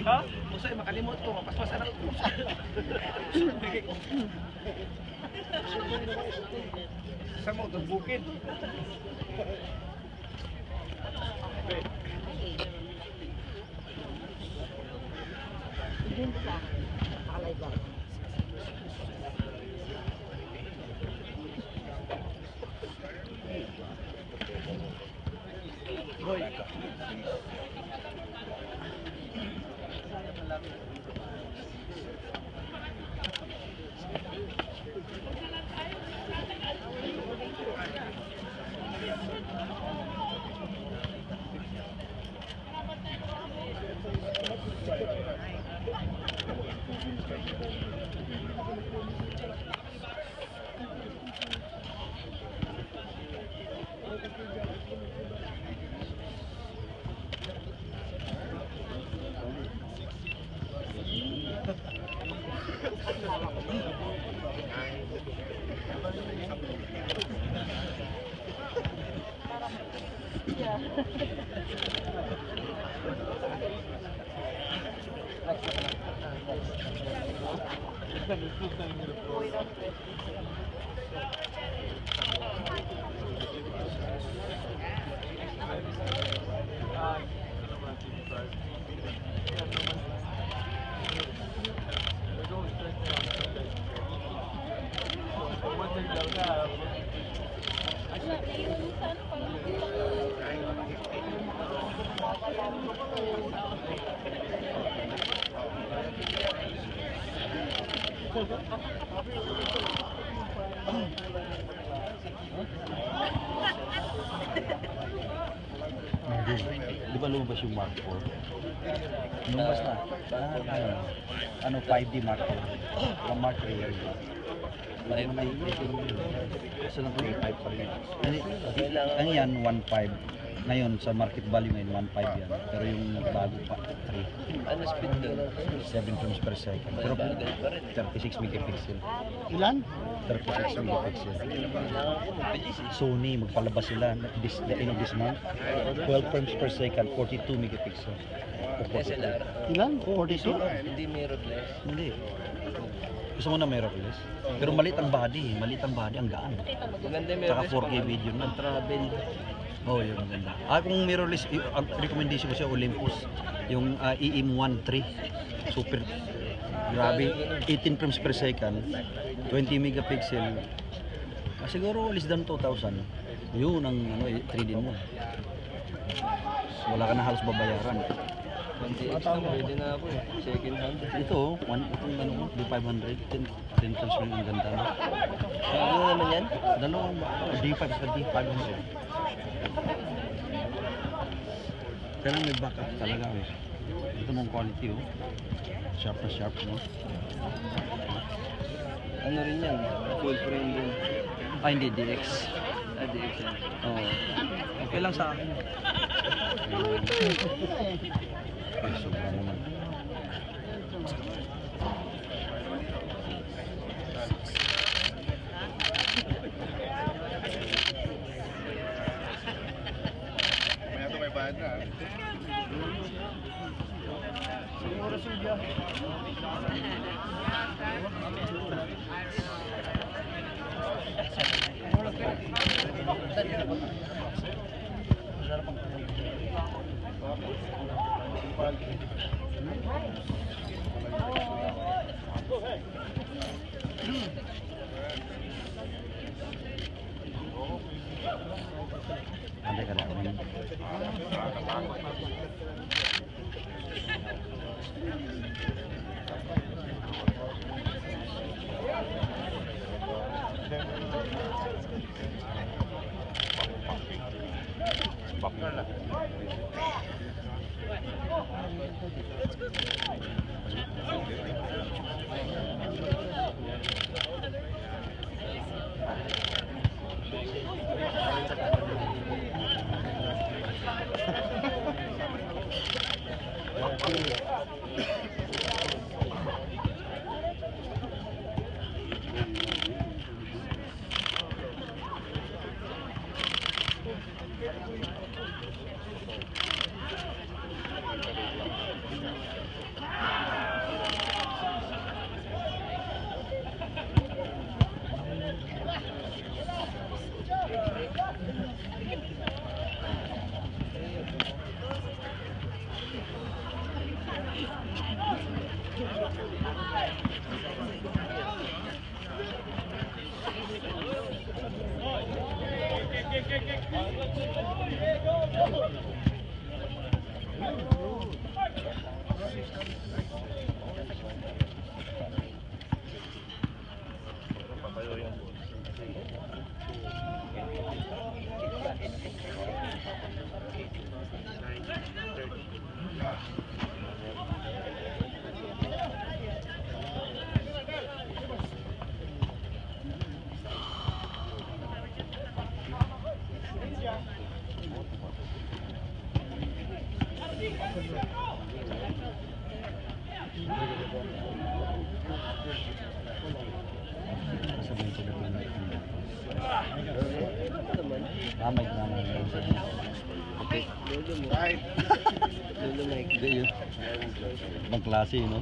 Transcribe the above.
Ha? Usay makalimot ko, mapaspasan ako. Sa mo, itong bukid. Ibenta. Alay ba? Boy. Di ba lumabas yung Mark 4? Lumabas na. Ano, 5D Mark 4. Ang Mark 3 yan. Hindi mo nakikita yung isa lang po yung 5 pa rin. Ang yan, 1.5. Ngayon, sa market value ngayon, 1.5 yan. Pero yung bago pa, 3. Ano speed doon? 7 frames per second. Pero 36 megapixel. Ilan? 36 megapixel. Sony, magpalabas sila the end of this month. 12 frames per second, 42 megapixel. SLR. Ilan? 42? Hindi mirrorless. Hindi. Gusto mo na mirrorless? Pero maliit ang body, ang gaan. Maganda yung Saka mirrorless. 4K video na. Travel. Oh, yun maganda. Kung mirrorless, ang recommendation ko siya Olympus. Yung EM13. Super. Grabe. 18 frames per second. 20 megapixel. Siguro less than 2,000. Yun ang ano, 3D mo. Wala ka na halos babayaran. 20X na pwede na ako eh. Second hand. Ito, itong ano, D500, 10 frames rin ang ganda. No? Ano naman yan? Dalawang D5 sa D500. Pero may backup talaga eh. Ito mong quality oh. Sharp na sharp no. Ano rin yan? Full frame din. Hindi, DX. DX yan. Oo. Okay lang sa akin. Ay, sobra naman. May bayad na. Siguro siya. Ada ka na. Ramay naman. Lolo mo. Lolo Mike. Hindi yun. Ibang klase, no?